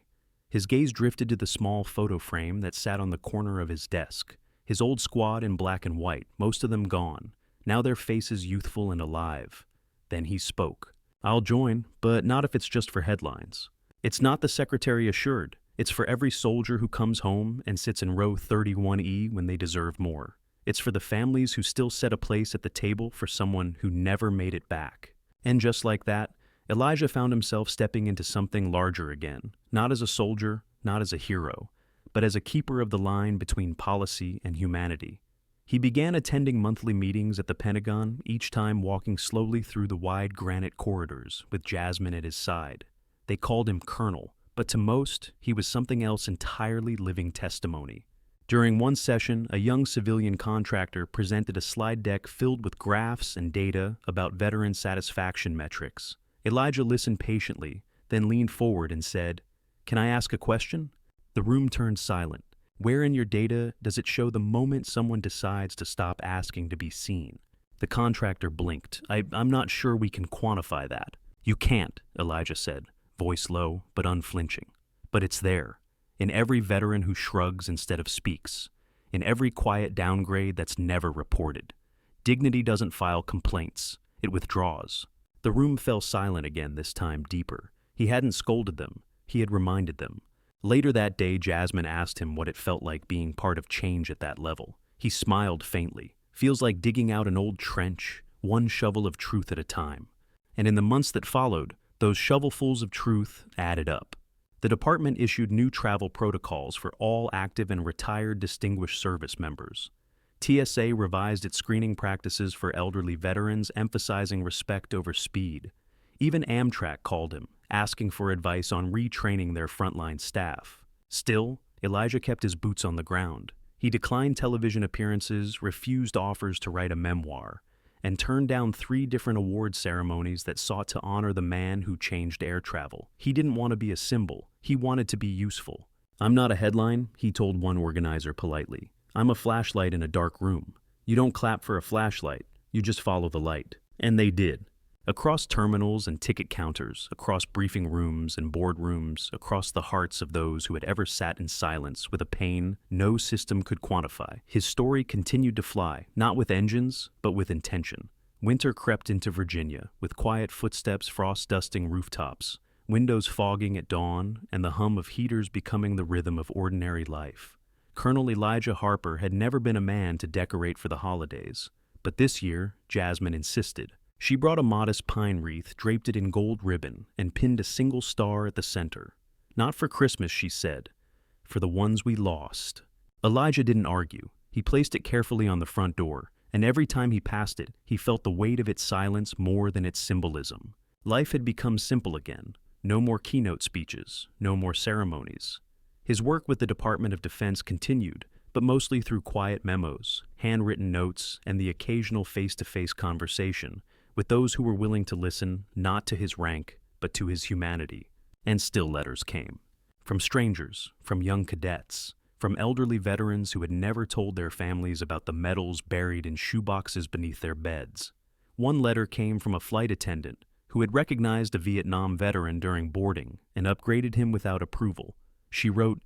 His gaze drifted to the small photo frame that sat on the corner of his desk. His old squad in black and white, most of them gone, now their faces youthful and alive. Then he spoke. I'll join, but not if it's just for headlines. It's not, the secretary assured. It's for every soldier who comes home and sits in row 31E when they deserve more. It's for the families who still set a place at the table for someone who never made it back. And just like that, Elijah found himself stepping into something larger again, not as a soldier, not as a hero, but as a keeper of the line between policy and humanity. He began attending monthly meetings at the Pentagon, each time walking slowly through the wide granite corridors with Jasmine at his side. They called him Colonel, but to most, he was something else entirely, living testimony. During one session, a young civilian contractor presented a slide deck filled with graphs and data about veteran satisfaction metrics. Elijah listened patiently, then leaned forward and said, "Can I ask a question?" The room turned silent. Where in your data does it show the moment someone decides to stop asking to be seen? The contractor blinked. I'm not sure we can quantify that. You can't, Elijah said, voice low but unflinching. But it's there, in every veteran who shrugs instead of speaks, in every quiet downgrade that's never reported. Dignity doesn't file complaints, it withdraws. The room fell silent again, this time deeper. He hadn't scolded them, he had reminded them. Later that day, Jasmine asked him what it felt like being part of change at that level. He smiled faintly. Feels like digging out an old trench, one shovel of truth at a time. And in the months that followed, those shovelfuls of truth added up. The department issued new travel protocols for all active and retired distinguished service members. TSA revised its screening practices for elderly veterans, emphasizing respect over speed. Even Amtrak called him, asking for advice on retraining their frontline staff. Still, Elijah kept his boots on the ground. He declined television appearances, refused offers to write a memoir, and turned down 3 different award ceremonies that sought to honor the man who changed air travel. He didn't want to be a symbol. He wanted to be useful. "I'm not a headline," he told one organizer politely. "I'm a flashlight in a dark room. You don't clap for a flashlight, you just follow the light." And they did. Across terminals and ticket counters, across briefing rooms and boardrooms, across the hearts of those who had ever sat in silence with a pain no system could quantify, his story continued to fly, not with engines, but with intention. Winter crept into Virginia, with quiet footsteps frost-dusting rooftops, windows fogging at dawn, and the hum of heaters becoming the rhythm of ordinary life. Colonel Elijah Harper had never been a man to decorate for the holidays, but this year, Jasmine insisted. She brought a modest pine wreath, draped it in gold ribbon, and pinned a single star at the center. "Not for Christmas," she said, "for the ones we lost." Elijah didn't argue. He placed it carefully on the front door, and every time he passed it, he felt the weight of its silence more than its symbolism. Life had become simple again. No more keynote speeches, no more ceremonies. His work with the Department of Defense continued, but mostly through quiet memos, handwritten notes, and the occasional face-to-face conversation with those who were willing to listen, not to his rank, but to his humanity. And still letters came. From strangers, from young cadets, from elderly veterans who had never told their families about the medals buried in shoeboxes beneath their beds. One letter came from a flight attendant who had recognized a Vietnam veteran during boarding and upgraded him without approval. She wrote,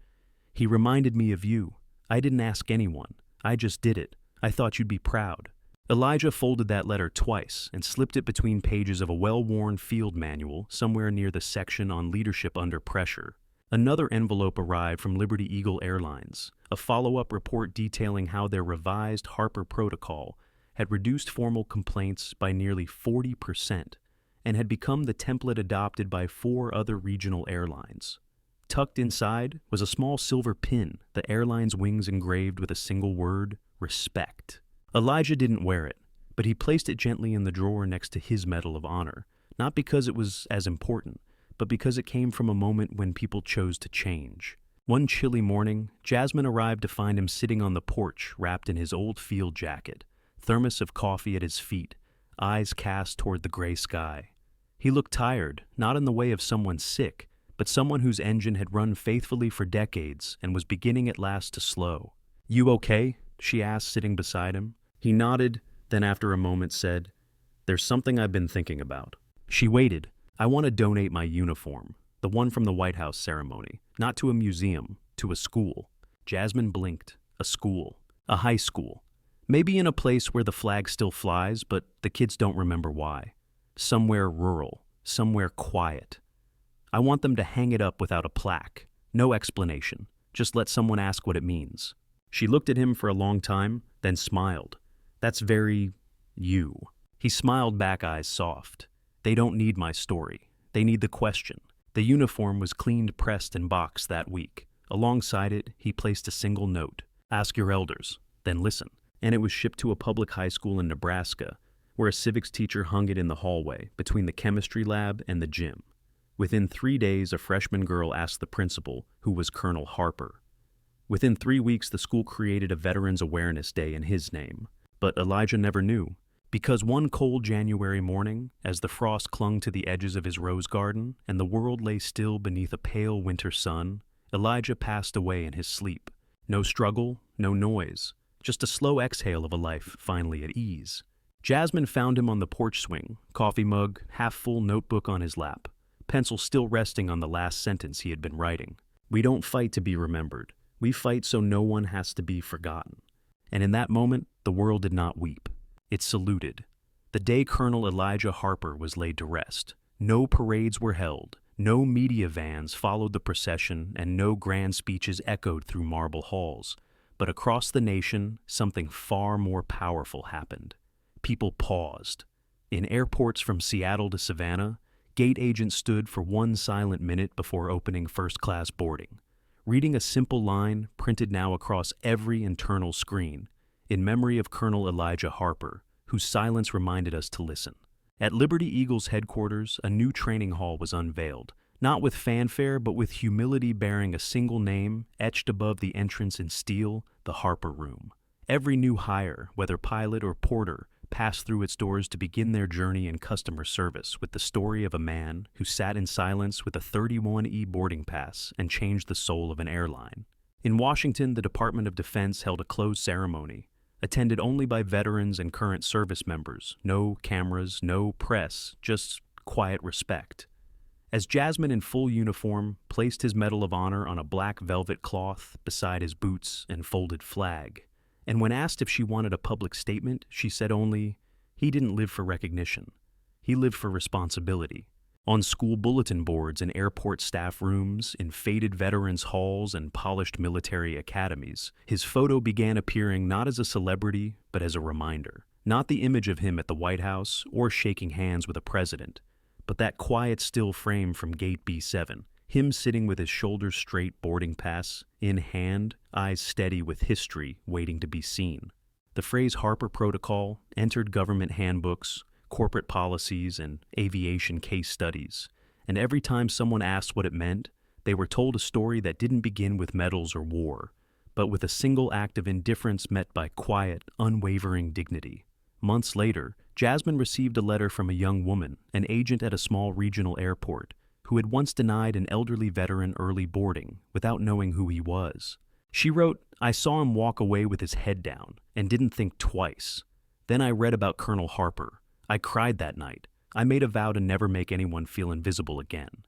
"He reminded me of you. I didn't ask anyone. I just did it. I thought you'd be proud." Elijah folded that letter twice and slipped it between pages of a well-worn field manual somewhere near the section on leadership under pressure. Another envelope arrived from Liberty Eagle Airlines, a follow-up report detailing how their revised Harper protocol had reduced formal complaints by nearly 40% and had become the template adopted by 4 other regional airlines. Tucked inside was a small silver pin, the airline's wings engraved with a single word, respect. Elijah didn't wear it, but he placed it gently in the drawer next to his Medal of Honor, not because it was as important, but because it came from a moment when people chose to change. One chilly morning, Jasmine arrived to find him sitting on the porch wrapped in his old field jacket, thermos of coffee at his feet, eyes cast toward the gray sky. He looked tired, not in the way of someone sick, but someone whose engine had run faithfully for decades and was beginning at last to slow. "You okay?" she asked, sitting beside him. He nodded, then after a moment said, "There's something I've been thinking about." She waited. "I want to donate my uniform, the one from the White House ceremony, not to a museum, to a school." Jasmine blinked. A school. A high school. Maybe in a place where the flag still flies, but the kids don't remember why. Somewhere rural. Somewhere quiet. "I want them to hang it up without a plaque. No explanation. Just let someone ask what it means." She looked at him for a long time, then smiled. "That's very you." He smiled back, eyes soft. "They don't need my story. They need the question." The uniform was cleaned, pressed, and boxed that week. Alongside it, he placed a single note. "Ask your elders, then listen." And it was shipped to a public high school in Nebraska, where a civics teacher hung it in the hallway between the chemistry lab and the gym. Within 3 days, a freshman girl asked the principal, who was Colonel Harper. Within 3 weeks, the school created a Veterans Awareness Day in his name. But Elijah never knew. Because one cold January morning, as the frost clung to the edges of his rose garden and the world lay still beneath a pale winter sun, Elijah passed away in his sleep. No struggle, no noise, just a slow exhale of a life finally at ease. Jasmine found him on the porch swing, coffee mug, half-full notebook on his lap, pencil still resting on the last sentence he had been writing. "We don't fight to be remembered. We fight so no one has to be forgotten." And in that moment, the world did not weep. It saluted. The day Colonel Elijah Harper was laid to rest, no parades were held, no media vans followed the procession, and no grand speeches echoed through marble halls. But across the nation, something far more powerful happened. People paused. In airports from Seattle to Savannah, gate agents stood for one silent minute before opening first-class boarding, reading a simple line printed now across every internal screen, in memory of Colonel Elijah Harper, whose silence reminded us to listen. At Liberty Eagle's headquarters, a new training hall was unveiled, not with fanfare, but with humility bearing a single name etched above the entrance in steel, the Harper Room. Every new hire, whether pilot or porter, passed through its doors to begin their journey in customer service with the story of a man who sat in silence with a 31E boarding pass and changed the soul of an airline. In Washington, the Department of Defense held a closed ceremony, attended only by veterans and current service members. No cameras, no press, just quiet respect. As Jasmine, in full uniform, placed his Medal of Honor on a black velvet cloth beside his boots and folded flag, and when asked if she wanted a public statement, she said only, he didn't live for recognition. He lived for responsibility. On school bulletin boards and airport staff rooms, in faded veterans' halls and polished military academies, his photo began appearing not as a celebrity, but as a reminder. Not the image of him at the White House or shaking hands with a president, but that quiet still frame from Gate B7, him sitting with his shoulders straight, boarding pass in hand, eyes steady with history waiting to be seen. The phrase Harper Protocol entered government handbooks, corporate policies, and aviation case studies, and every time someone asked what it meant, they were told a story that didn't begin with medals or war, but with a single act of indifference met by quiet, unwavering dignity. Months later, Jasmine received a letter from a young woman, an agent at a small regional airport, who had once denied an elderly veteran early boarding without knowing who he was. She wrote, "I saw him walk away with his head down and didn't think twice. Then I read about Colonel Harper. I cried that night. I made a vow to never make anyone feel invisible again.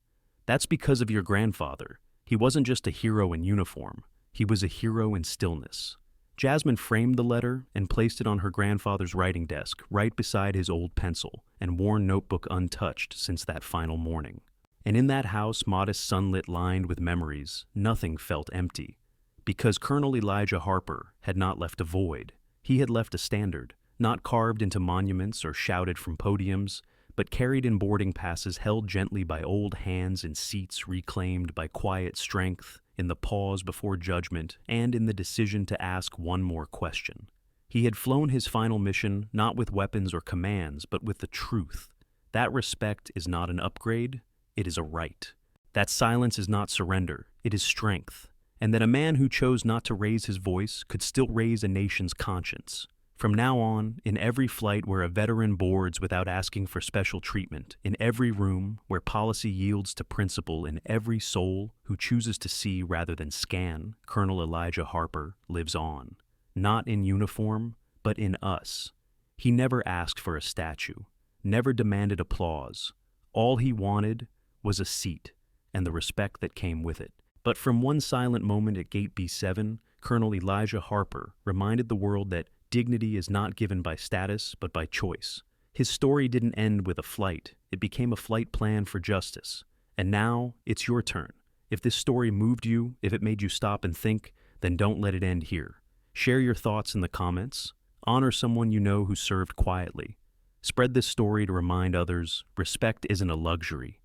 That's because of your grandfather. He wasn't just a hero in uniform. He was a hero in stillness." Jasmine framed the letter and placed it on her grandfather's writing desk right beside his old pencil and worn notebook untouched since that final morning. And in that house, modest, sunlit, lined with memories, nothing felt empty. Because Colonel Elijah Harper had not left a void. He had left a standard, not carved into monuments or shouted from podiums, but carried in boarding passes held gently by old hands in seats reclaimed by quiet strength, in the pause before judgment, and in the decision to ask one more question. He had flown his final mission not with weapons or commands, but with the truth. That respect is not an upgrade, it is a right. That silence is not surrender, it is strength. And that a man who chose not to raise his voice could still raise a nation's conscience. From now on, in every flight where a veteran boards without asking for special treatment, in every room where policy yields to principle, in every soul who chooses to see rather than scan, Colonel Elijah Harper lives on. Not in uniform, but in us. He never asked for a statue, never demanded applause. All he wanted was a seat and the respect that came with it. But from one silent moment at Gate B7, Colonel Elijah Harper reminded the world that dignity is not given by status, but by choice. His story didn't end with a flight. It became a flight plan for justice. And now, it's your turn. If this story moved you, if it made you stop and think, then don't let it end here. Share your thoughts in the comments. Honor someone you know who served quietly. Spread this story to remind others respect isn't a luxury,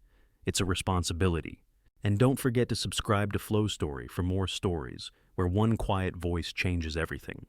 it's a responsibility. And don't forget to subscribe to Flow Story for more stories where one quiet voice changes everything.